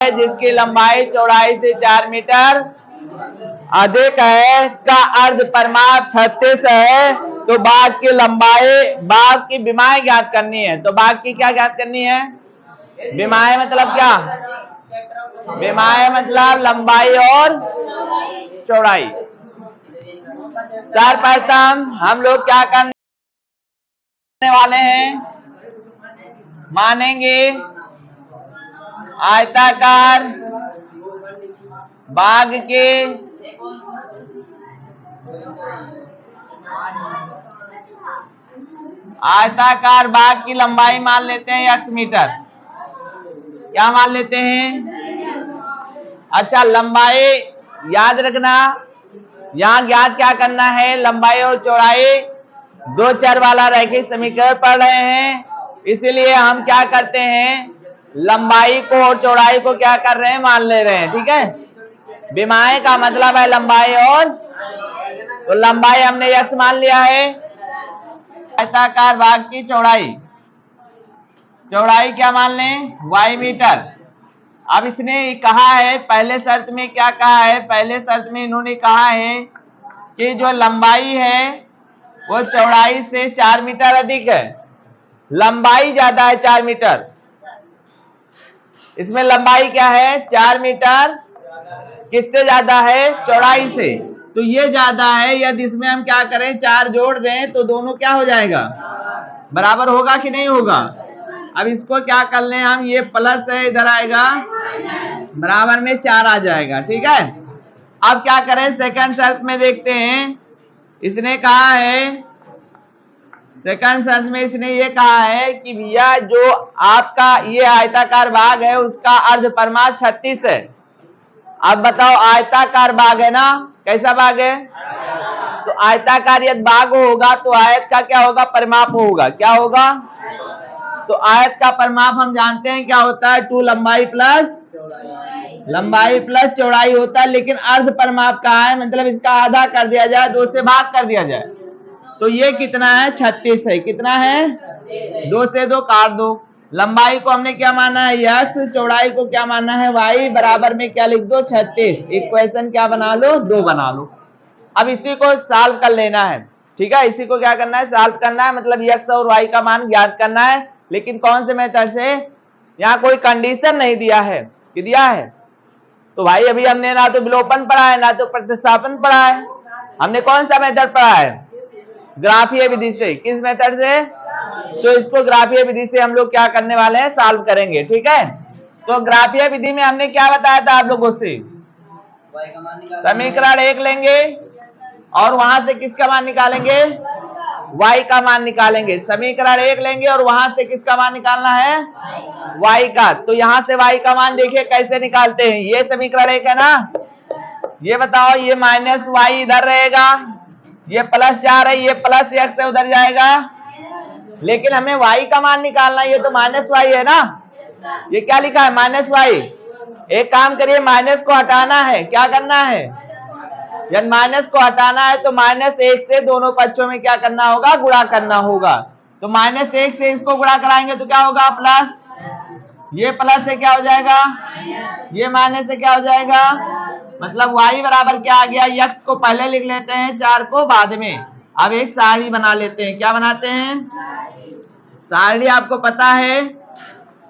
जिसकी लंबाई चौड़ाई से 4 मीटर अधिक है का अर्ध परिमाप 36 है, तो बाघ की लंबाई, बाघ की विमाएं ज्ञात करनी है। तो बाघ की क्या ज्ञात करनी है? विमाएं मतलब क्या? विमाएं मतलब लंबाई और चौड़ाई। सर्वप्रथम हम लोग क्या करने वाले हैं? मानेंगे आयताकार बाघ के आयताकार बाघ की लंबाई मान लेते हैं x मीटर। क्या मान लेते हैं? अच्छा, लंबाई याद रखना, यहां ज्ञात क्या करना है? लंबाई और चौड़ाई दो चर वाला रैखिक समीकरण पढ़ रहे हैं, इसीलिए हम क्या करते हैं? लंबाई को और चौड़ाई को क्या कर रहे हैं? मान ले रहे हैं। ठीक है, विमाएं का मतलब है लंबाई और, तो लंबाई हमने x मान लिया है। आयताकार बाघ की चौड़ाई, चौड़ाई क्या मान लें? y metre. अब इसने कहा है, पहले शर्त में क्या कहा है? पहले शर्त में इन्होंने कहा है कि जो लंबाई है वो चौड़ाई से 4 मीटर अधिक है। लंबाई ज्यादा है 4 मीटर, इसमें लंबाई क्या है? 4 मीटर। किससे ज्यादा है? चौड़ाई से। तो ये ज्यादा है, यदि इसमें हम क्या करें? 4 जोड़ दें तो दोनों क्या हो जाएगा? बराबर होगा कि नहीं होगा? अब इसको क्या कर लें हम? ये प्लस है, इधर आएगा बराबर में 4 आ जाएगा। ठीक है, अब क्या करें? सेकंड शर्त में देखते हैं। इसने कहा है, सेकंड शर्त में इसने ये कहा है कि भैया जो आपका ये आयताकार बाघ है उसका अर्ध परिमाप 36 है। अब बताओ, आयताकार बाघ है ना? कैसा बाघ है? तो आयताकार यदि बाघ होगा तो आयत का क्या होगा? परिमाप होगा। क्या होगा? तो आयत का परिमाप हम जानते हैं क्या होता है? 2 लंबाई प्लस चौड़ाई होता है। लेकिन अर्ध परिमाप कहा है, मतलब इसका आधा कर दिया जाए, 2 से भाग कर दिया जाए, तो ये कितना है? 36 है। कितना है? 2 से 2 काट दो। लंबाई को हमने क्या माना है? x, चौड़ाई को क्या माना है? y। बराबर में क्या लिख दो? 36। इक्वेशन क्या बना लो? 2 बना लो। अब इसी को सॉल्व कर लेना है। ठीक है, इसी को क्या करना है? सॉल्व करना है, मतलब x और y का मान ज्ञात करना है। लेकिन कौन से मेथड से? यहाँ कोई कंडीशन नहीं दिया है कि दिया है? तो भाई अभी हमने ना तो विलोपन पढ़ा है ना तो प्रतिस्थापन पढ़ा है, हमने कौन सा मेथड पढ़ा है? ग्राफीय विधि से। किस मेथड से? तो इसको ग्राफीय विधि से हम लोग क्या करने वाले हैं? सॉल्व करेंगे। ठीक है, तो ग्राफीय विधि में हमने क्या बताया था आप लोगों से? समीकरण 1 लेंगे और वहां से किसका मान निकालेंगे? y का मान निकालेंगे। समीकरण 1 लेंगे और वहां से किसका मान निकालना है? y का। तो यहां से y का मान देखिए कैसे निकालते हैं। ये समीकरण 1 है ना? ये बताओ, ये माइनस y इधर रहेगा, ये प्लस 4 है, ये प्लस x से उधर जाएगा, लेकिन हमें y का मान निकालना है। ये तो माइनस y है ना? ये क्या लिखा है? Minus y। एक काम करिए, माइनस को हटाना है। क्या करना है? जब माइनस को हटाना है तो -1 से दोनों पक्षों में क्या करना होगा? गुणा करना होगा। तो -1 से इसको गुणा कराएंगे तो क्या होगा? प्लस। ये प्लस से क्या हो जाएगा? ये माइनस से क्या हो जाएगा? मतलब y बराबर क्या आ गया? x को पहले लिख लेते हैं, 4 को बाद में। अब एक सारणी बना लेते हैं। क्या बनाते हैं? सारणी आपको पता है,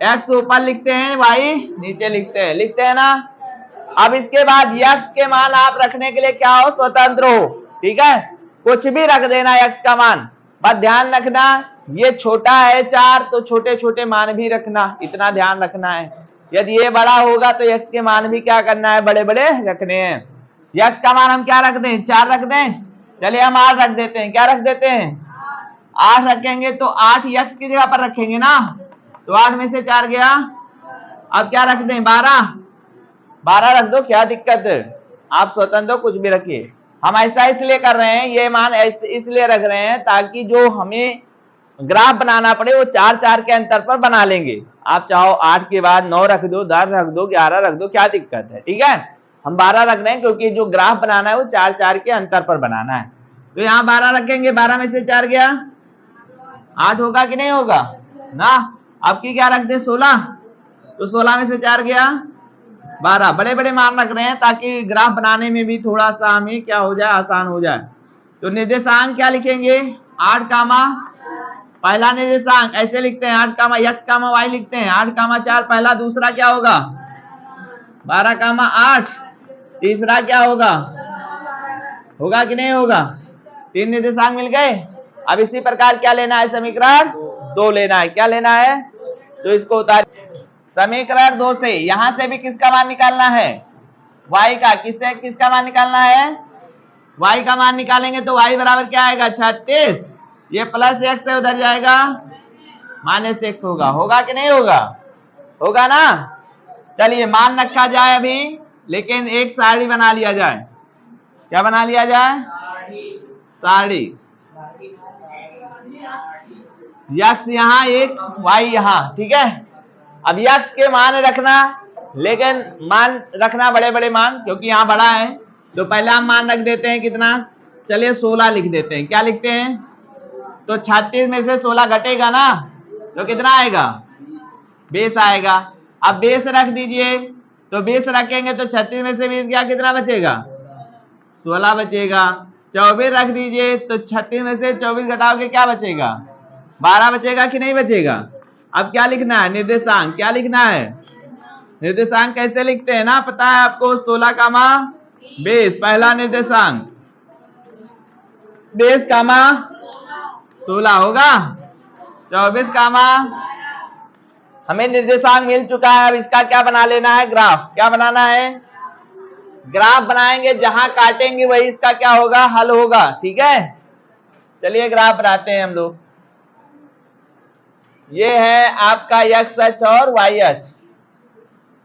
x ऊपर लिखते हैं, y नीचे लिखते हैं ना? अब इसके बाद x के मान आप रखने के लिए क्या हो? स्वतंत्र हो। ठीक है, कुछ भी रख देना x का मान, बस ध्यान रखना ये छोटा है 4 तो छोटे छोटे मान भी रखना, इतना ध्यान रखना है। यदि ये बड़ा होगा तो x के मान भी क्या करना है? बड़े बड़े रखने हैं। x का मान हम क्या रख दें? 4 रख दें। चलिए हम 8 रख देते हैं। क्या रख देते हैं? 8 रखेंगे तो 8 x की जगह पर रखेंगे ना, तो 8 में से 4 गया। अब क्या रख दें? 12 रख दो, क्या दिक्कत है? आप स्वतंत्र कुछ भी रखिए। हम ऐसा इसलिए कर रहे हैं, ये मान इसलिए रख रहे हैं ताकि जो हमें ग्राफ बनाना पड़े वो 4 के अंतर पर बना लेंगे। आप चाहो 8 के बाद 9 रख दो, 10 रख दो, 11 रख दो, क्या दिक्कत है? ठीक है, हम 12 रख रहे हैं क्योंकि जो ग्राफ बनाना है वो 4 के अंतर पर बनाना है। तो यहाँ 12 रखेंगे, 12 में से 4 गया, 8 होगा कि नहीं होगा ना? अब की क्या रख दे? 16, तो 16 में से 4 गया, 12 बड़े बड़े मान रख रहे हैं ताकि ग्राफ बनाने में भी थोड़ा सा हमें क्या हो जाए, आसान हो जाए। तो निर्देशांक क्या लिखेंगे, 8 कामा पहला निर्देशांक ऐसे लिखते हैं, 8 कामा x कामा y लिखते हैं, 8 कामा 4 पहला, दूसरा क्या होगा 12 कामा 8, तीसरा क्या होगा, होगा कि नहीं होगा, 3 निर्देशांक मिल गए। अब इसी प्रकार क्या लेना है, समीकरण 2 लेना है। क्या लेना है, तो इसको उतार, समीकरण 2 से यहां से भी किसका मान निकालना है, y का, किससे किसका मान निकालना है, y का मान निकालेंगे तो y बराबर क्या आएगा 36, ये प्लस x से उधर जाएगा माइनस x होगा, होगा कि नहीं होगा, होगा ना। चलिए मान रखा जाए अभी, लेकिन एक सारणी बना लिया जाए। क्या बना लिया जाए, सारणी, यक्स यहाँ एक वाई यहाँ, ठीक है। अब यक्स के मान रखना, लेकिन मान रखना बड़े बड़े मान, क्योंकि यहाँ बड़ा है। तो पहले हम मान रख देते हैं कितना, चलिए 16 लिख देते हैं। क्या लिखते हैं, तो 36 में से 16 घटेगा ना, तो कितना आएगा 20 आएगा। अब 20 रख दीजिए, तो 20 रखेंगे तो 36 में से 20 गया, कितना बचेगा 16 बचेगा। 24 रख दीजिए, तो 36 में से 24 घटाओगे क्या बचेगा 12 बचेगा कि नहीं बचेगा। अब क्या लिखना है, निर्देशांक क्या लिखना है, निर्देशांक कैसे लिखते हैं ना, पता है आपको, 16 कामा 20 पहला निर्देशांक, 20 कामा 16 होगा, 24 कामा, हमें निर्देशांक मिल चुका है। अब इसका क्या बना लेना है, ग्राफ। क्या बनाना है, ग्राफ बनाएंगे, जहां काटेंगे वही इसका क्या होगा, हल होगा, ठीक है। चलिए ग्राफ बनाते हैं हम लोग। ये है आपका x अक्ष और y अक्ष,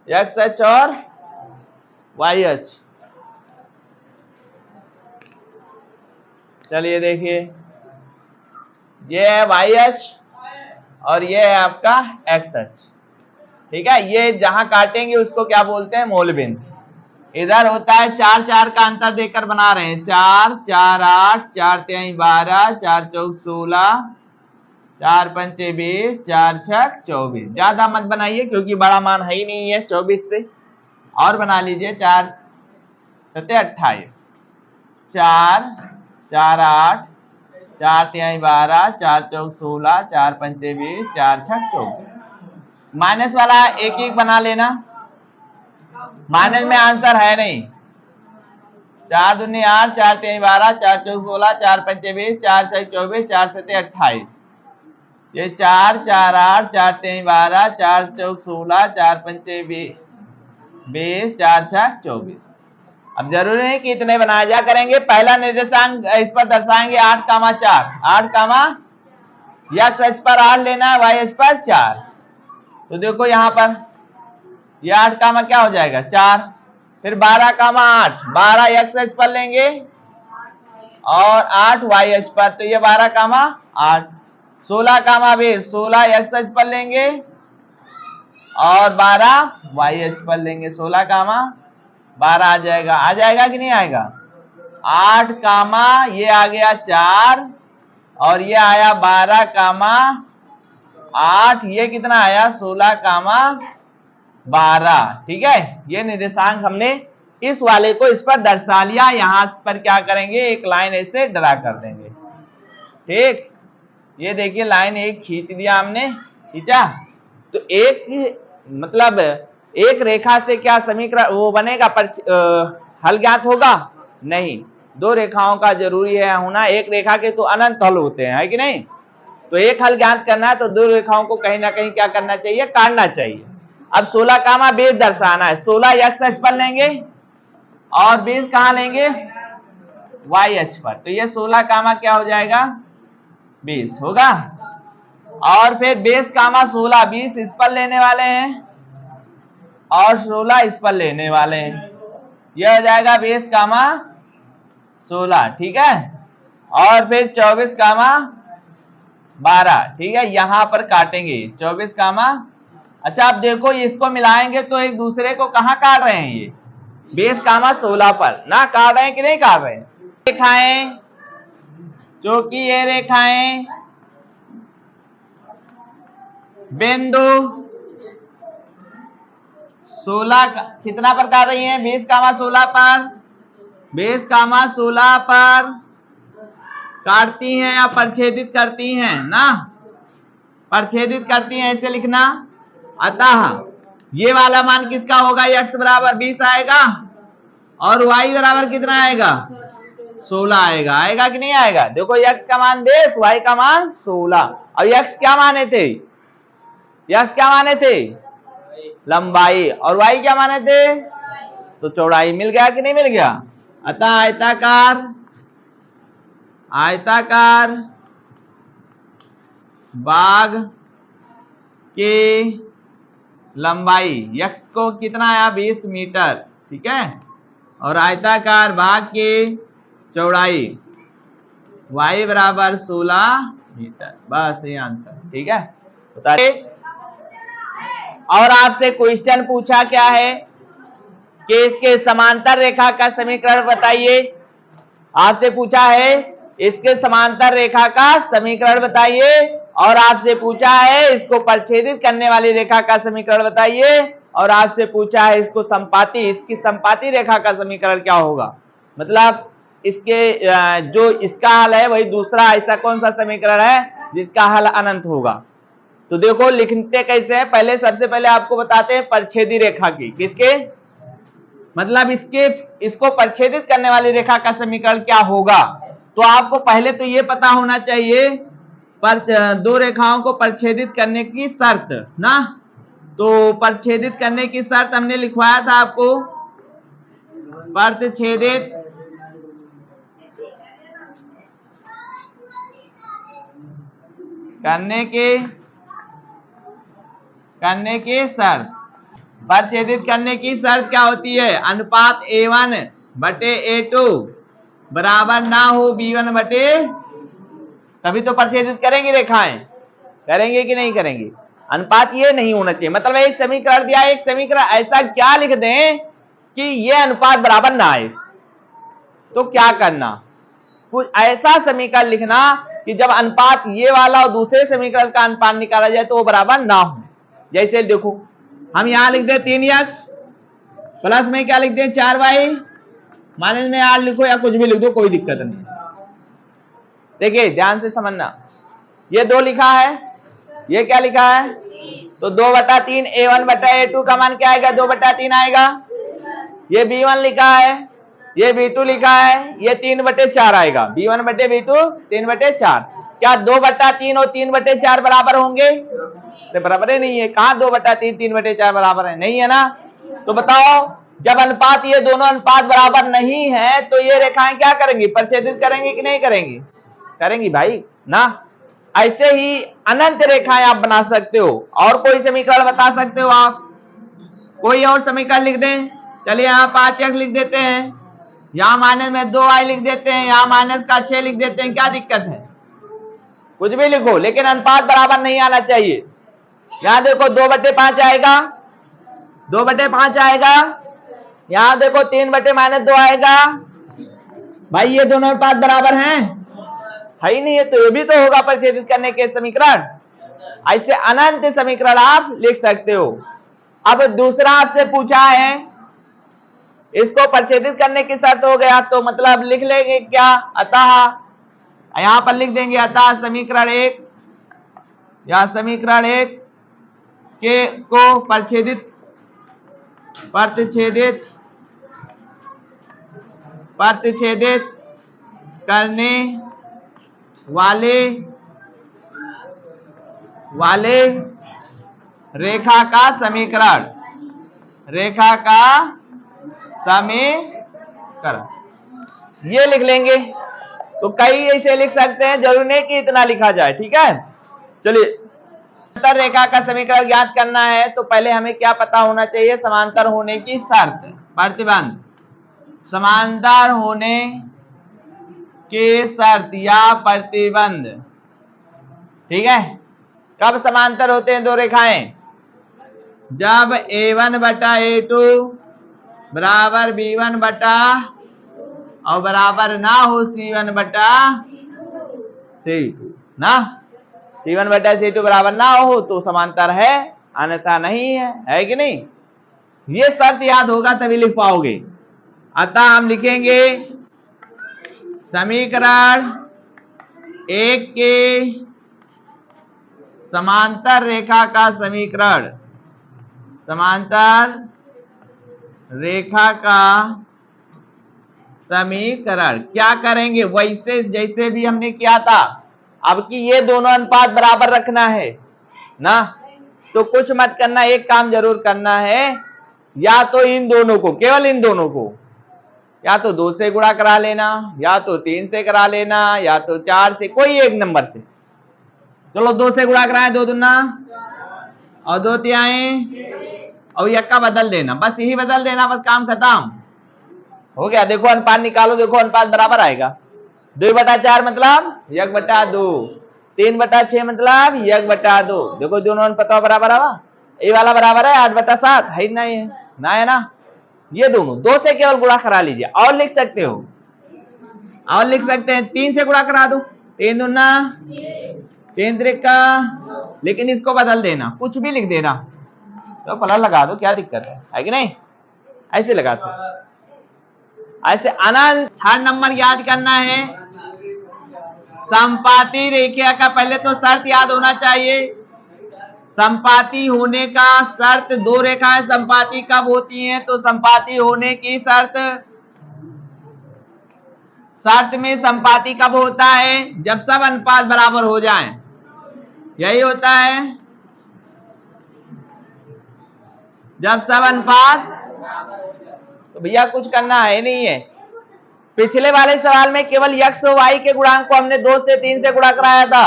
x अक्ष और y अक्ष। चलिए देखिए, ये है y अक्ष और ये है आपका x अक्ष, ठीक है। ये जहां काटेंगे उसको क्या बोलते हैं, मूल बिंदु। इधर होता है 4 4 का अंतर देकर बना रहे हैं, 4 4 8, 4 3 12, 4 4 16, 4 5 20, 4 6 24। ज्यादा मत बनाइए क्योंकि बड़ा मान है ही नहीं है 24 से, और बना लीजिए 4 7 28, 4 4 8, 4 3 12, 4 4 16, 4 5 20, 4 6 24। माइनस वाला एक एक बना लेना, माइनस में आंसर है नहीं। 4 दूनी 8, 4 3 12, 4 4 16, 4 5 20, 4 6 24, 4 7 28। ये 4 4 8, 4 3 12, 4 4 16, 4 5 20, 4 6 24। अब जरूरी नहीं कि इतने बनाया जा करेंगे। पहला निर्देशांक इस पर दर्शाएंगे 8 कामा 4, 8 कामा, x अक्ष पर 8 लेना है, y अक्ष पर 4। तो देखो यहां पर ये 8 कामा क्या हो जाएगा 4, फिर 12 कामा 8, 12 x अक्ष पर लेंगे और 8 y अक्ष पर, तो ये 12 कामा 8। 16 कामा 20, 16 x अक्ष पर लेंगे और 12 y अक्ष पर लेंगे, 16 कामा 12 आ जाएगा कि नहीं आएगा। 8 कामा ये आ गया 4 और ये आया 12 कामा 8, ये कितना आया 16 कामा 12, ठीक है। ये निर्देशांक हमने इस वाले को इस पर दर्शा लिया। यहां पर क्या करेंगे, एक लाइन ऐसे ड्रा कर देंगे, ठीक। ये देखिए लाइन एक खींच दिया हमने, खींचा, तो एक मतलब एक रेखा से क्या समीकरण वो बनेगा, पर हल ज्ञात होगा नहीं, 2 रेखाओं का जरूरी है होना। एक रेखा के तो अनंत हल होते हैं, है कि नहीं। तो एक हल ज्ञात करना है तो 2 रेखाओं को कहीं ना कहीं क्या करना चाहिए, काटना चाहिए। अब 16 कामा 20 दर्शाना है, 16 x अक्ष पर लेंगे और 20 कहां लेंगे, y अक्ष पर। तो ये 16 कामा क्या हो जाएगा 20 होगा, और फिर 20 कामा 16, 20 इस पर लेने वाले हैं और 16 इस पर लेने वाले हैं, यह हो जाएगा 20 कामा 16, ठीक है। और फिर 24 कामा 12, ठीक है। यहां पर काटेंगे 24 कामा, अच्छा अब देखो इसको मिलाएंगे तो एक दूसरे को कहां काट रहे हैं, ये 20 कामा 16 पर ना काट रहे हैं कि नहीं काट रहे हैं। रेखाएं, क्योंकि ये रेखाएं बिंदु 16 कितना पर काट रही है? 20, 16 पर, 20, 16 पर काटती हैं या परछेदित करती हैं ना, परछेदित करती हैं, ऐसे लिखना। अतः ये वाला मान किसका होगा? x बराबर 20 आएगा और y बराबर कितना आएगा? 16 आएगा। आएगा कि नहीं आएगा? देखो x का मान 20, y का मान 16। और x क्या माने थे? x क्या माने थे? लंबाई। और y क्या माने थे? तो चौड़ाई। मिल गया कि नहीं मिल गया? अतः आयताकार बाग की लंबाई x को कितना आया? 20 मीटर, ठीक है। और आयताकार भाग की चौड़ाई y बराबर 16 मीटर। बस ये आंसर, ठीक है। बताइए। और आपसे क्वेश्चन पूछा क्या है कि इसके समांतर रेखा का समीकरण बताइए। आपसे पूछा है इसके समांतर रेखा का समीकरण बताइए, और आपसे पूछा है इसको परछेदित करने वाली रेखा का समीकरण बताइए, और आपसे पूछा है इसको इसकी संपाती रेखा का समीकरण क्या होगा। मतलब इसके जो इसका हल है वही दूसरा ऐसा कौन सा समीकरण है जिसका हल अनंत होगा। तो देखो लिखते कैसे हैं। पहले सबसे पहले आपको बताते हैं परछेदी रेखा की, किसके मतलब इसको परछेदित करने वाली रेखा का समीकरण क्या होगा। तो आपको पहले तो ये पता होना चाहिए दो रेखाओं को परछेदित करने की शर्त ना। तो परछेदित करने की शर्त हमने लिखवाया था आपको, परछेदित करने की शर्त। परछेदित करने की शर्त क्या होती है? अनुपात a1 बटे a2 बराबर ना हो b1 बटे, तभी तो परछेदित करेंगे रेखाएं। करेंगे कि नहीं करेंगे? अनुपात ये नहीं होना चाहिए। मतलब एक समीकरण दिया, एक समीकरण ऐसा क्या लिख दें कि ये अनुपात बराबर ना आए। तो क्या करना? कुछ ऐसा समीकरण लिखना कि जब अनुपात ये वाला और दूसरे समीकरण का अनुपात निकाला जाए तो वो बराबर ना हो। जैसे देखो हम यहां लिख दे 3x प्लस में क्या लिख दे 4y, माइनस में 8 लिखो या कुछ भी लिख दो, कोई दिक्कत नहीं। देखिए ध्यान से समझना, ये 2 लिखा है, ये क्या लिखा है? तो 2/3 a1 बटा a2 का मान क्या आएगा? 2/3 आएगा। ये b1 लिखा है, ये b2 लिखा है, ये 3/4 आएगा। b1 बटे b2 3/4। क्या 2/3 और 3/4 बराबर होंगे? तो बराबर ही नहीं है। कहां 2/3 3/4 बराबर है? नहीं है ना। तो बताओ जब अनुपात ये दोनों अनुपात बराबर नहीं है तो ये रेखाएं क्या करेंगी? परछेदित करेंगी कि नहीं करेंगी? करेंगी भाई ना। ऐसे ही अनंत रेखाएं आप बना सकते हो। और कोई समीकरण बता सकते हो आप? कोई और समीकरण लिख दें। चलिए यहाँ 5x लिख देते हैं, यहाँ माइनस में 2y लिख देते हैं, यहाँ माइनस का 6 लिख देते हैं। क्या दिक्कत है? कुछ भी लिखो, लेकिन अनुपात बराबर नहीं आना चाहिए। यहाँ देखो 2/5 आएगा, 2/5 आएगा। यहाँ देखो 3/-2 आएगा। भाई ये दोनों अनुपात बराबर हैं? है ही नहीं है, तो ये भी तो होगा परछेदित करने के समीकरण। ऐसे अनंत समीकरण आप लिख सकते हो। अब दूसरा आपसे पूछा है इसको परछेदित करने की शर्त हो गया, तो मतलब लिख लेंगे क्या? अतः यहां पर लिख देंगे अतः समीकरण 1 या समीकरण 1 के को परछेदित करने वाले रेखा का समीकरण, ये लिख लेंगे। तो कई ऐसे लिख सकते हैं, जरूरी नहीं कि इतना लिखा जाए, ठीक है। चलिए समांतर रेखा का समीकरण ज्ञात करना है तो पहले हमें क्या पता होना चाहिए? समांतर होने की शर्त, प्रतिबंध। समांतर होने की शर्त या प्रतिबंध, ठीक है। कब समांतर होते हैं दो रेखाएं? जब a1 बटा a2 बराबर b1 बटा और बराबर ना हो c1 बटा c2 ना। c1 बटा c2 बराबर ना हो तो समांतर है, अन्यथा नहीं है। है कि नहीं? ये शर्त याद होगा तभी लिख पाओगे। अतः हम लिखेंगे समीकरण एक के समांतर रेखा का समीकरण, समांतर रेखा का समीकरण क्या करेंगे, वैसे जैसे भी हमने किया था। अब कि ये दोनों अनुपात बराबर रखना है ना, तो कुछ मत करना, एक काम जरूर करना है, या तो इन दोनों को, केवल इन दोनों को या तो 2 से गुणा करा लेना, या तो 3 से करा लेना, या तो 4 से, कोई एक नंबर से। चलो 2 से गुणा कराएं, 2 दूना और 2 तिहाई और यक्का बदल देना, बस यही बदल देना, बस काम खत्म हो गया। देखो अनुपात निकालो, देखो अनुपात बराबर आएगा। 2/4 मतलब 1/2, 3/6 मतलब 1/2। देखो दोनों अनुपात बराबर आवा, ये वाला बराबर है 8/7 है ना, ये ना है ना। ये दोनों 2 से केवल गुणा करा लीजिए, और लिख सकते हो, और लिख सकते हैं 3 से गुणा करा दो, 3 दूना 3 त्रिका, लेकिन इसको बदल देना, कुछ भी लिख देना, तो प्लस लगा दो, क्या दिक्कत है कि नहीं, ऐसे लगा सकते। ऐसे अनंत। थर्ड नंबर याद करना है, संपाती रेखा का पहले तो शर्त याद होना चाहिए। संपाती होने का शर्त, 2 रेखाएं संपाती कब होती हैं, तो संपाती होने की शर्त में संपाती कब होता है, जब सब अनुपात बराबर हो जाएं, यही होता है, जब सब अनुपात। तो भैया कुछ करना है नहीं है। पिछले वाले सवाल में केवल x और y के गुणांक को हमने 2 से 3 से गुणा कराया था।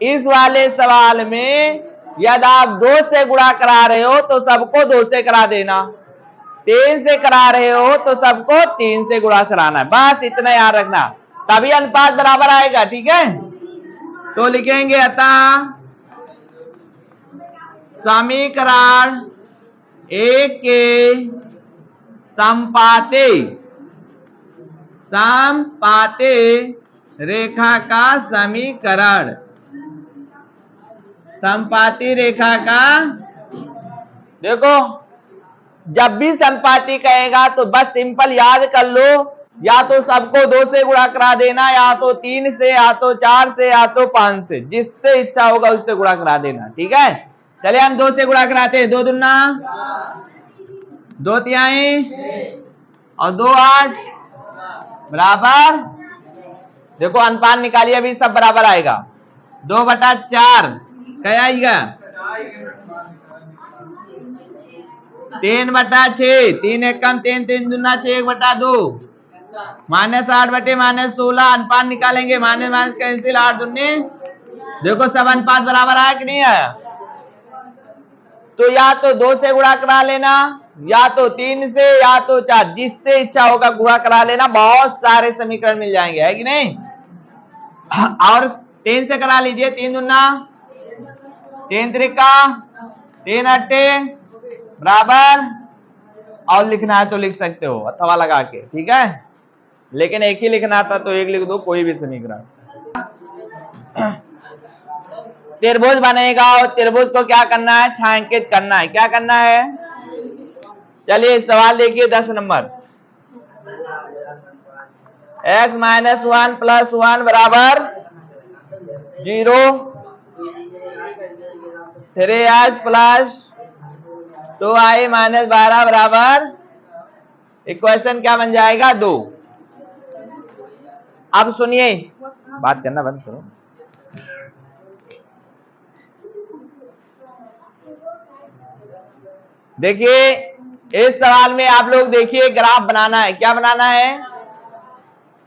इस वाले सवाल में यदि आप 2 से गुणा करा रहे हो तो सबको 2 से करा देना, 3 से करा रहे हो तो सबको 3 से गुणा कराना है, बस इतना याद रखना, तभी अनुपात बराबर आएगा। ठीक है, तो लिखेंगे अतः समीकरण एक के समपाती रेखा का समीकरण, समपाती रेखा का, देखो जब भी संपाती कहेगा तो बस सिंपल याद कर लो, या तो सबको 2 से गुणा करा देना, या तो 3 से, या तो 4 से, या तो 5 से, जिससे इच्छा होगा उससे गुणा करा देना। ठीक है, चलिए हम 2 से गुणा कराते हैं, 2 दूना 2 तिहाई और 2 8 बराबर। देखो अनुपात निकालिए, अभी सब बराबर आएगा। 2/4 क्या आएगा, 3/6, 3 एकम 3, 3 दूना 6, 1/2 -8/-16। अनुपात निकालेंगे, माइनस माइनस कैंसिल, 8 दूनी, देखो सब अनुपात बराबर आया कि नहीं आया। तो या तो 2 से गुणा करा लेना, या तो 3 से, या तो 4, जिससे इच्छा होगा गुणा करा लेना, बहुत सारे समीकरण मिल जाएंगे, है कि नहीं। और 3 से करा लीजिए, 3 दूना 3 त्रिका 3 अट्टे बराबर, और लिखना है तो लिख सकते हो अथवा लगा के, ठीक है, लेकिन एक ही लिखना था तो एक लिख दो, कोई भी समीकरण। त्रिभुज बनेगा और त्रिभुज को क्या करना है, छायांकित करना है। क्या करना है, चलिए सवाल देखिए 10 नंबर। x - 1 + 1 बराबर 0, 3x + 2y - 12 बराबर, इक्वेशन क्या बन जाएगा, 2। अब सुनिए, बात करना बंद करो। देखिए इस सवाल में आप लोग देखिए ग्राफ बनाना है। क्या बनाना है,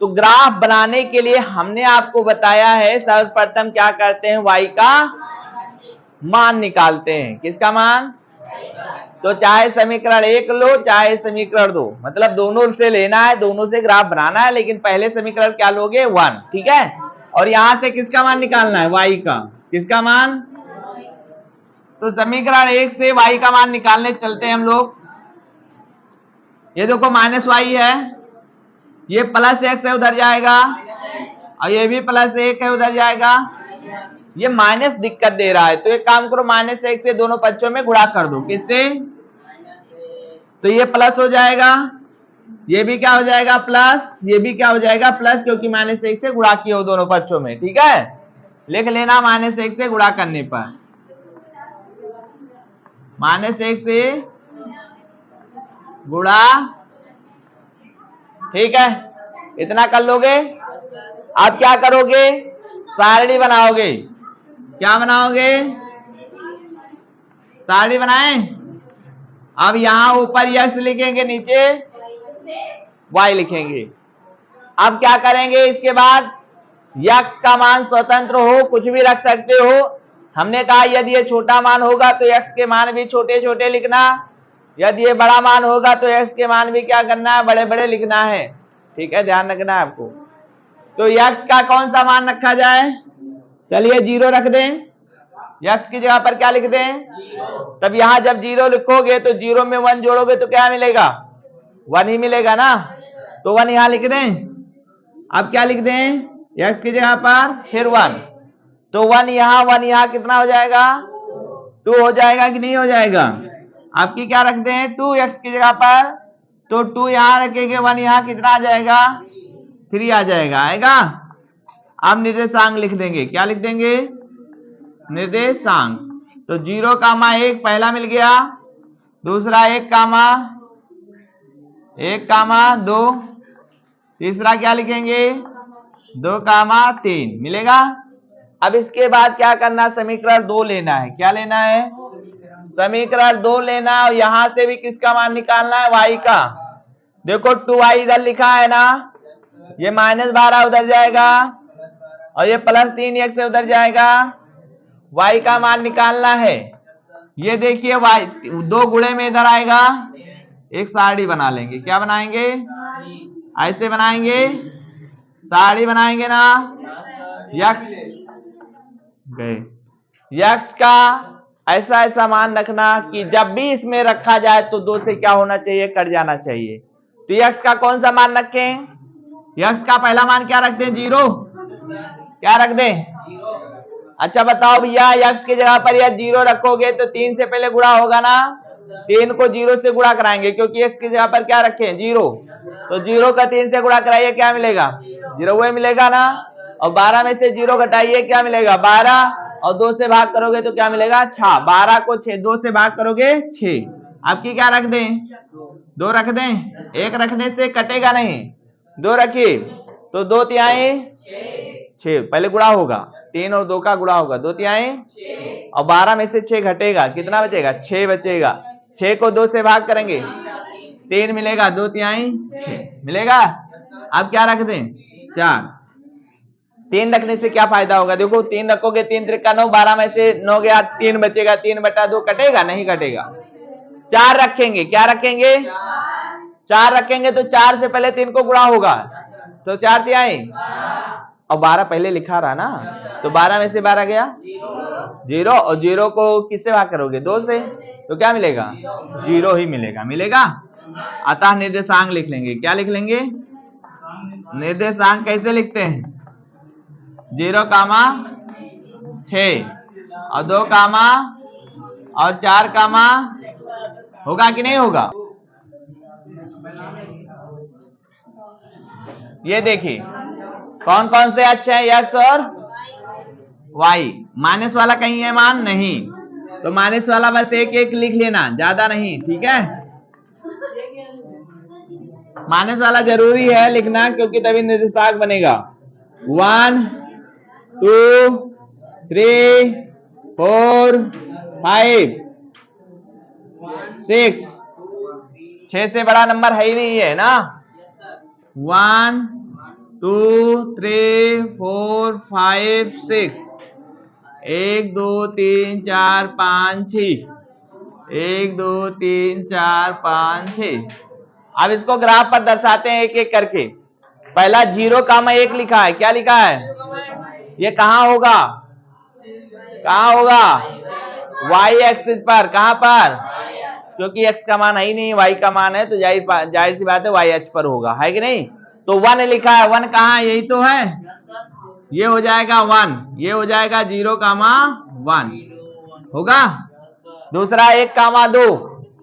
तो ग्राफ बनाने के लिए हमने आपको बताया है सर्वप्रथम क्या करते हैं, y का मान निकालते हैं। किसका मान, तो चाहे समीकरण 1 लो चाहे समीकरण 2, मतलब दोनों से लेना है, दोनों से ग्राफ बनाना है, लेकिन पहले समीकरण क्या लोगे, 1। ठीक है, और यहां से किसका मान निकालना है, y का। किसका मान, तो समीकरण 1 से y का मान निकालने चलते हैं हम लोग। ये देखो -y है, ये +x है, उधर जाएगा, और ये भी +1 है, उधर जाएगा। ये माइनस दिक्कत दे रहा है, तो एक काम करो, -1 से दोनों पक्षों में गुणा कर दो। किससे, तो ये प्लस हो जाएगा, ये भी क्या हो जाएगा प्लस, ये भी क्या हो जाएगा प्लस, क्योंकि -1 से गुणा किए हो दोनों पक्षों में। ठीक है, लिख लेना -1 से गुणा करने पर, -1 से गुणा। ठीक है, इतना कर लोगे। अब क्या करोगे, सारणी बनाओगे। क्या बनाओगे, सारणी बनाएं। अब यहां ऊपर x लिखेंगे, नीचे y लिखेंगे। अब क्या करेंगे, इसके बाद x का मान स्वतंत्र हो, कुछ भी रख सकते हो। हमने कहा यदि ये छोटा मान होगा तो x के मान भी छोटे छोटे लिखना, यदि ये बड़ा मान होगा तो x के मान भी क्या करना है, बड़े बड़े लिखना है। ठीक है, ध्यान रखना है आपको। तो x का कौन सा मान रखा जाए, चलिए 0 रख दें। x की जगह पर क्या लिख दें, तब यहां जब 0 लिखोगे तो 0 में 1 जोड़ोगे तो क्या मिलेगा, 1 ही मिलेगा ना। तो 1 यहां लिख दें। अब क्या लिख दें, x की जगह पर फिर 1, तो 1 यहां कितना हो जाएगा, 2 हो जाएगा कि नहीं हो जाएगा। आपकी क्या रख दें, 2x की जगह पर, तो 2 यहां रखेंगे, 1 यहां कितना आ जाएगा, 3 आ जाएगा, आएगा। अब निर्देशांक लिख देंगे, क्या लिख देंगे, निर्देशांक। तो 0,1 पहला मिल गया, दूसरा 1,2, तीसरा क्या लिखेंगे, 2,3 मिलेगा। अब इसके बाद क्या करना, समीकरण 2 लेना है। क्या लेना है, समीकरण 2 लेना, और यहां से भी किसका मान निकालना है, y का। देखो 2y इधर लिखा है ना, ये -12 उधर जाएगा, और ये +3x से उधर जाएगा। y का मान निकालना है। ये देखिए y 2 गुणे में इधर आएगा, एक सारणी बना लेंगे। क्या बनाएंगे, ऐसे बनाएंगे, सारणी बनाएंगे ना। x गए, x का ऐसा ऐसा मान रखना कि जब भी इसमें रखा जाए तो 2 से क्या होना चाहिए, कट जाना चाहिए। तो x का कौन सा मान रखें, x का पहला मान क्या रखते हैं, 0। क्या रख दें, अच्छा बताओ भैया, x की जगह पर यह 0 रखोगे तो 3 से पहले गुणा होगा ना, 3 को 0 से गुणा कराएंगे, क्योंकि x की जगह पर क्या रखें, 0। तो 0 का 3 से गुणा कराइए, क्या मिलेगा, 0 वही मिलेगा ना। और 12 में से 0 घटाइए, क्या मिलेगा, 12, और 2 से भाग करोगे तो क्या मिलेगा, 6। 12 को 2 से भाग करोगे 6। आपकी क्या रख दें, 2 रख दें, 1 रखने से कटेगा नहीं, 2 रखिए, तो 2 तिहाई 6, पहले गुणा होगा, 3 और 2 का गुणा होगा, 2 तिहाई, और 12 में से 6 घटेगा, कितना बचेगा, 6 बचेगा। 6 को 2 से भाग करेंगे, 3 मिलेगा, 2 तिहाई 6 मिलेगा। अब क्या रख दें, 4। 3 रखने से क्या फायदा होगा, देखो 3 रखोगे, 3 त्रिका 9, 12 में से 9 गया, 3 बचेगा, 3/2 कटेगा, नहीं कटेगा। 4 रखेंगे, क्या रखेंगे, 4 रखेंगे, तो 4 से पहले 3 को गुणा होगा, तो 4 तिहाई, और 12 पहले लिखा रहा ना, तो 12 में से 12 गया 0, और 0 को किससे भाग करोगे, 2 से, तो क्या मिलेगा, 0 ही मिलेगा, मिलेगा। अतः निर्देशांक लिख लेंगे। क्या लिख लेंगे, निर्देशांक कैसे लिखते हैं, 0,6 और 2, और 4, होगा कि नहीं होगा। ये देखिए कौन कौन से अच्छे हैं, x और y। माइनस वाला कहीं है मान, नहीं, तो माइनस वाला बस एक एक लिख लेना, ज्यादा नहीं, ठीक है। माइनस वाला जरूरी है लिखना, क्योंकि तभी निर्देशांक बनेगा। 1 2 3 4 5 6, 6 से बड़ा नंबर है ही नहीं है ना। 1 2 3 4 5 6, 1 2 3 4 5 6, 1 2 3 4 5 6। अब इसको ग्राफ पर दर्शाते हैं एक एक करके। पहला 0,1 लिखा है, क्या लिखा है, ये कहां होगा, कहां होगा, y एक्सिस पर, कहां पर, क्योंकि x का मान है ही नहीं, y का मान है, तो जाहिर सी बात है y अक्ष पर होगा, है कि नहीं। तो 1 लिखा है, 1 कहां है, यही तो है, ये हो जाएगा 1, ये हो जाएगा 0,1 होगा। दूसरा 1,2,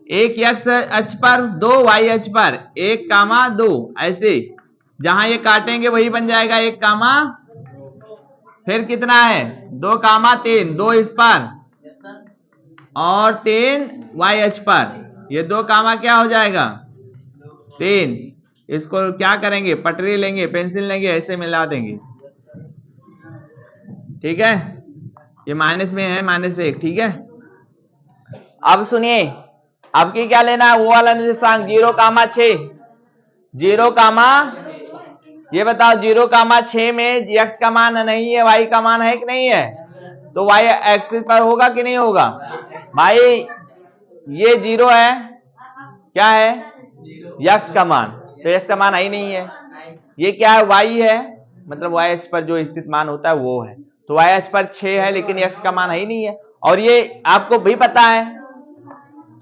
एक x अक्ष पर, दो y अक्ष पर, 1,2 ऐसे जहां ये काटेंगे वही बन जाएगा 1, फिर कितना है 2,3, 2 इस पर और 3 y अक्ष पर, ये 2, क्या हो जाएगा 3। इसको क्या करेंगे, पटरी लेंगे, पेंसिल लेंगे, ऐसे मिला देंगे। ठीक है, ये माइनस में है, -1। ठीक है, अब सुनिए, अब की क्या लेना है, वो वाला निर्देशांक 0,6, 0, ये बताओ 0,6 में x का मान नहीं है, y का मान है कि नहीं है, तो y एक्सिस पर होगा कि नहीं होगा भाई। ये 0 है, क्या है x का मान, तो x का मान ही नहीं है। ये क्या है, y है, मतलब y अक्ष पर जो स्थित मान होता है वो है, तो y अक्ष पर 6 है लेकिन x का मान ही नहीं है। और ये आपको भी पता है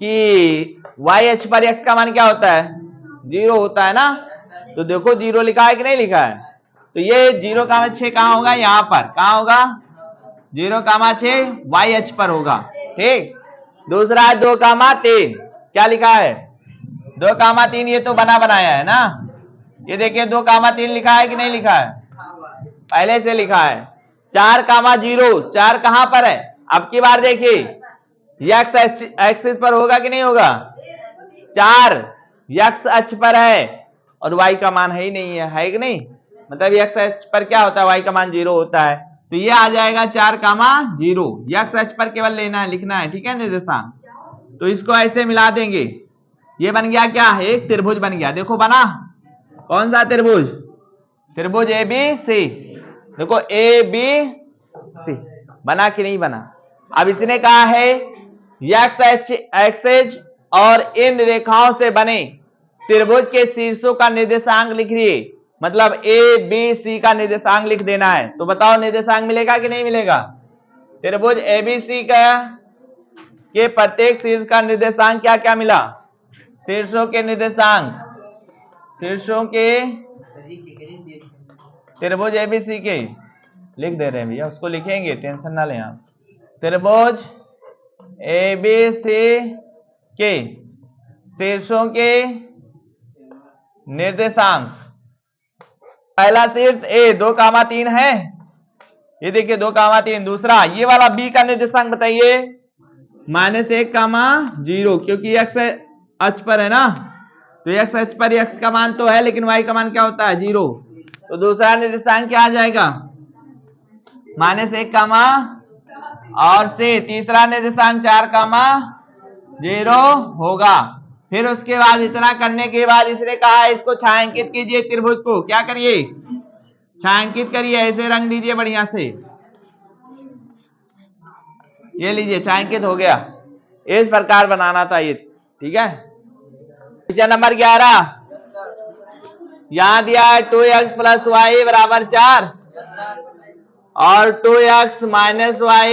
कि y अक्ष पर x का मान क्या होता है, 0 होता है ना, तो देखो 0 लिखा है कि नहीं लिखा है, तो ये 0,6 कहां होगा, यहां पर, कहां होगा 0,6 y अक्ष पर होगा। ठीक, दूसरा है 2,3, क्या लिखा है 2,3, ये तो बना बनाया है ना, ये देखिए 2,3 लिखा है कि नहीं लिखा है, पहले से लिखा है। 4,0, 4 कहां पर है, अब की बार देखिए x एक्सिस पर होगा कि नहीं होगा, 4 x अक्ष पर है और y का मान है ही नहीं है कि नहीं, मतलब x अक्ष पर क्या होता है, y का मान 0 होता है, तो ये आ जाएगा 4,0, x अक्ष पर केवल लेना है, लिखना है। ठीक है, निर्देशांक, तो इसको ऐसे मिला देंगे, ये बन गया क्या, एक त्रिभुज बन गया। देखो बना, कौन सा त्रिभुज, त्रिभुज ABC, देखो ABC बना कि नहीं बना। अब इसने कहा है x एक्सिस और इन रेखाओं से बने त्रिभुज के शीर्षों का निर्देशांक लिखिए, मतलब ABC का निर्देशांक लिख देना है। तो बताओ निर्देशांक मिलेगा कि नहीं मिलेगा, त्रिभुज ABC का के प्रत्येक शीर्ष का निर्देशांक क्या क्या मिला, शीर्षों के निर्देशांक, शीर्षों के त्रिभुज ABC के लिख दे रहे हैं भैया, उसको लिखेंगे, टेंशन ना लें आप। त्रिभुज ABC के शीर्षों के निर्देशांक, पहला शीर्ष A 2,3 है, ये देखिए 2,3। दूसरा ये वाला B का निर्देशांक बताइए, -1,0, क्योंकि x अक्ष पर है ना, तो x अक्ष पर x का मान तो है लेकिन y का मान क्या होता है 0, तो दूसरा निर्देशांक क्या आ जाएगा -1, और से तीसरा निर्देशांक 4,0 होगा। फिर उसके बाद इतना करने के बाद इसने कहा इसको छायांकित कीजिए, त्रिभुज को क्या करिए, छायांकित करिए, ऐसे रंग दीजिए बढ़िया से, ये लीजिए छायांकित हो गया, इस प्रकार बनाना था ये। ठीक है, क्वेश्चन नंबर 11, यहां दिया है 2x + y = 4 और 2x - y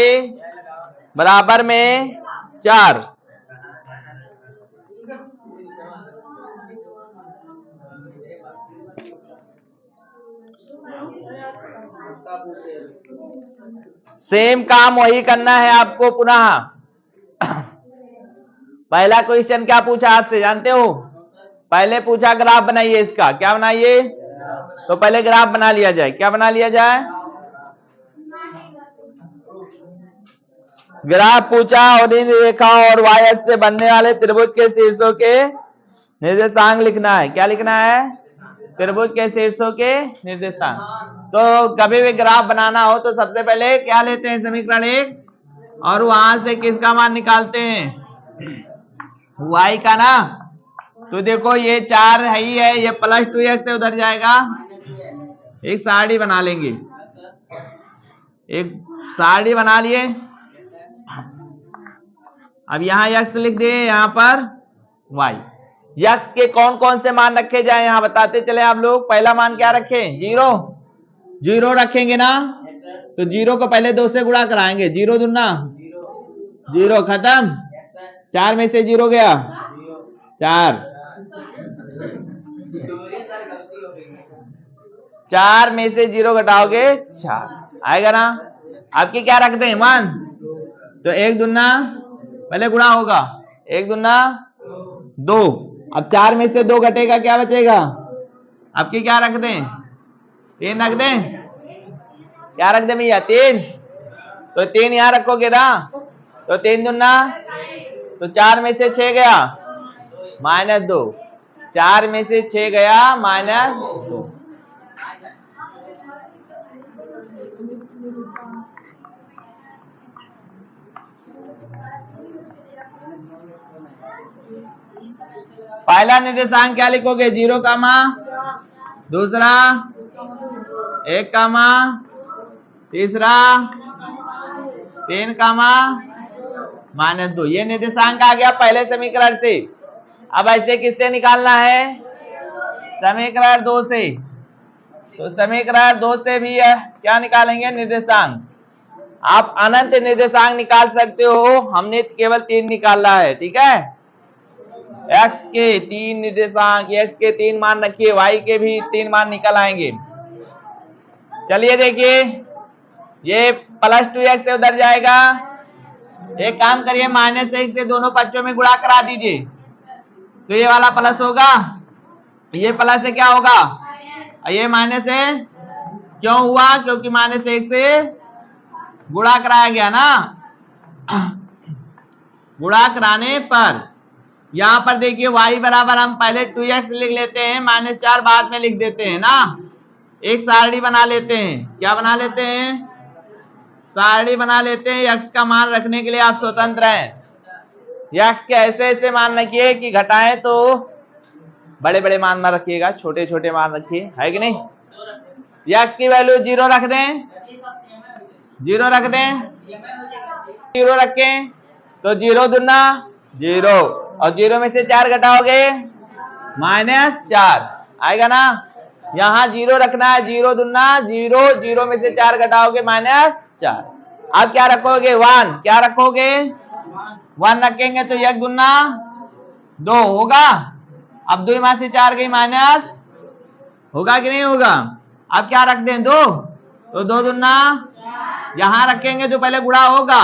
बराबर में 4। सेम काम वही करना है आपको पुनः। पहला क्वेश्चन क्या पूछा आपसे जानते हो, पहले पूछा ग्राफ बनाइए इसका, क्या बनाइए, तो पहले ग्राफ बना लिया जाए, क्या बना लिया जाए, ग्राफ पूछा, और इन रेखाओं और y अक्ष से बनने वाले त्रिभुज के शीर्षों के निर्देशांक लिखना है। क्या लिखना है, त्रिभुज के शीर्षों के निर्देशांक। तो कभी भी ग्राफ बनाना हो तो सबसे पहले क्या लेते हैं, समीकरण 1, और वहां से किसका मान निकालते हैं, y का ना। तो देखो ये 4 है ही है, ये +2x से उधर जाएगा, एक सारणी बना लेंगे, एक सारणी बना लिए। अब यहाँ x लिख दिए, यहाँ पर y। x के कौन कौन से मान रखे जाए यहाँ बताते चले आप लोग। पहला मान क्या रखें, 0 रखेंगे ना, तो 0 को पहले 2 से गुणा कराएंगे, 0 दूना 0, खत्म। 4 में से 0 गया 4, 4 में से 0 घटाओगे 4 आएगा ना। आपकी क्या रखते हैं मान, तो 1 दूना पहले गुणा होगा, 1 दूना 2। अब 4 में से 2 घटेगा, क्या बचेगा? आपकी क्या रख दें? 3 रख दें? क्या रख दें भैया? 3। तो 3 यहां रखोगे ना, तो 3 दूना, तो 4 में से 6 गया -2। 4 में से 6 गया -2। पहला निर्देशांक क्या लिखोगे? 0, दूसरा 1, तीसरा 3, -2। ये निर्देशांक आ गया पहले समीकरण से। अब ऐसे किससे निकालना है? समीकरण 2 से। तो समीकरण 2 से भी है क्या निकालेंगे? निर्देशांक। आप अनंत निर्देशांक निकाल सकते हो, हमने केवल 3 निकाला है, ठीक है। x के 3 निर्देशांक, x के 3 मान रखिए, y के भी 3 मान निकल आएंगे। चलिए देखिए, ये +2x से उधर जाएगा। एक काम करिए, -1 से दोनों पक्षों में गुणा करा दीजिए, तो ये वाला प्लस होगा, ये प्लस से क्या होगा? ये माइनस है। क्यों हुआ? क्योंकि -1 से गुणा कराया गया ना। गुणा कराने पर यहां पर देखिए y बराबर हम पहले 2x लिख लेते हैं, -4 बाद में लिख देते हैं ना। एक सारणी बना लेते हैं। क्या बना लेते हैं? सारणी बना लेते हैं। x का मान रखने के लिए आप स्वतंत्र हैं। x के ऐसे ऐसे मान रखिए कि घटाएं तो बड़े बड़े मान ना रखिएगा, छोटे छोटे मान रखिए, है कि नहीं। x की वैल्यू 0 रख दें, 0 रख दें, 0 रखें, तो 0 दूना 0, और 0 में से 4 घटाओगे -4 आएगा ना। यहां 0 रखना है, 0 दूना 0, 0 में से 4 घटाओगे -4। अब क्या रखोगे? 1। क्या रखोगे? 1 रखेंगे तो 1 दूना 2 होगा। अब 2 में से 4 गई माइनस, होगा कि नहीं होगा? अब क्या रख दें? 2, तो 2 दूना, यहां रखेंगे तो पहले गुणा होगा,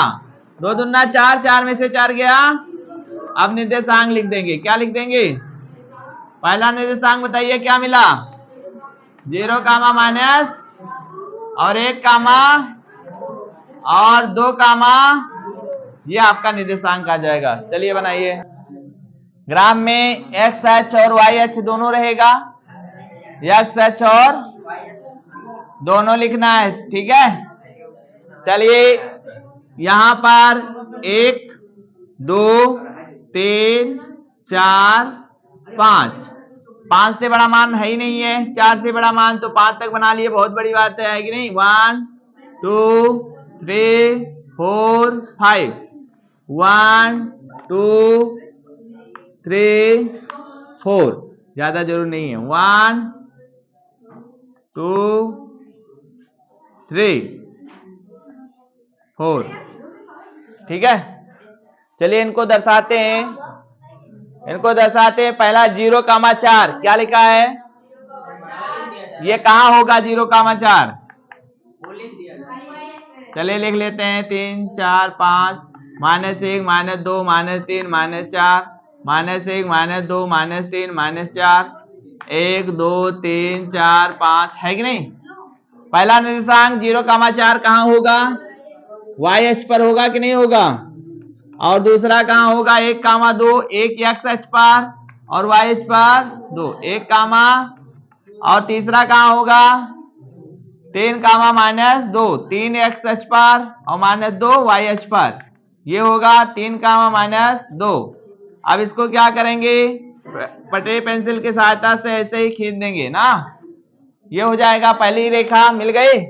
2 दूना 4, 4 में से 4 गया। अब निर्देशांक लिख देंगे। क्या लिख देंगे? पहला निर्देशांक बताइए क्या मिला? 0, माइनस, और 1, और 2, ये आपका निर्देशांक आ जाएगा। चलिए बनाइए। ग्राम में x अक्ष और y अक्ष दोनों रहेगा, x अक्ष और दोनों लिखना है, ठीक है। चलिए यहां पर 1, 2, 3, 4, 5 से बड़ा मान है ही नहीं है। 4 से बड़ा मान तो 5 तक बना लिए, बहुत बड़ी बात है कि नहीं। 1, 2, 3, 4, 5, 1, 2, 3, 4, ज्यादा जरूर नहीं है। 1, 2, 3, 4, ठीक है। चलिए इनको दर्शाते हैं, पहला 0, 4 क्या लिखा है? ये कहां होगा 0, 4? चलिए लिख लेते हैं। 3, 4, 5, -1, -2, -3, -4, -1, -2, -3, -4, 1, 2, 3, 4, 5, है कि नहीं। पहला निर्देशांक 0, 4 कहां होगा? y अक्ष पर होगा कि नहीं होगा? और दूसरा कहां होगा? 1, 2, एक x अक्ष पर और y अक्ष पर 2, 1, और तीसरा कहां होगा? 3, -2, 3 x अक्ष पर और -2 y अक्ष पर, ये होगा 3, -2। अब इसको क्या करेंगे? पटे पेंसिल की सहायता से ऐसे ही खींच देंगे ना, ये हो जाएगा। पहली रेखा मिल गई,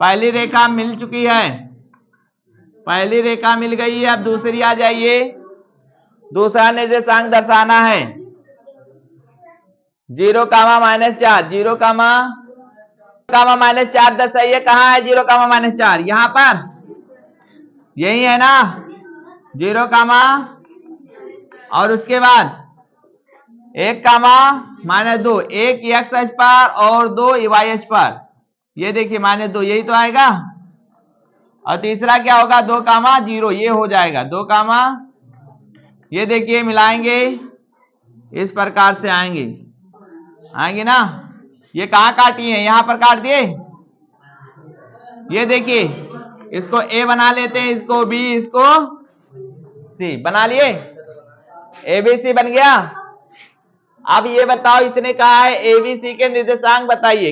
पहली रेखा मिल चुकी है, पहली रेखा मिल गई है। अब दूसरी आ जाइए। दूसरा निर्देशांक दर्शाना है 0, -4, 0, -4 दर्शाइए। कहां है 0, -4? यहां पर, यही है ना। 0, और उसके बाद 1, -2, एक x अक्ष पर और 2 y अक्ष पर, ये देखिए -2, यही तो आएगा। और तीसरा क्या होगा? 2, 0, ये हो जाएगा। 2, ये देखिए मिलाएंगे, इस प्रकार से आएंगे ना। ये कहाँ काटी है, यहां पर काट दिए। ये देखिए, इसको ए बना लेते हैं, इसको बी, इसको सी बना लिए। एबीसी बन गया। अब ये बताओ, इसने कहा है एबीसी के निर्देशांक बताइए।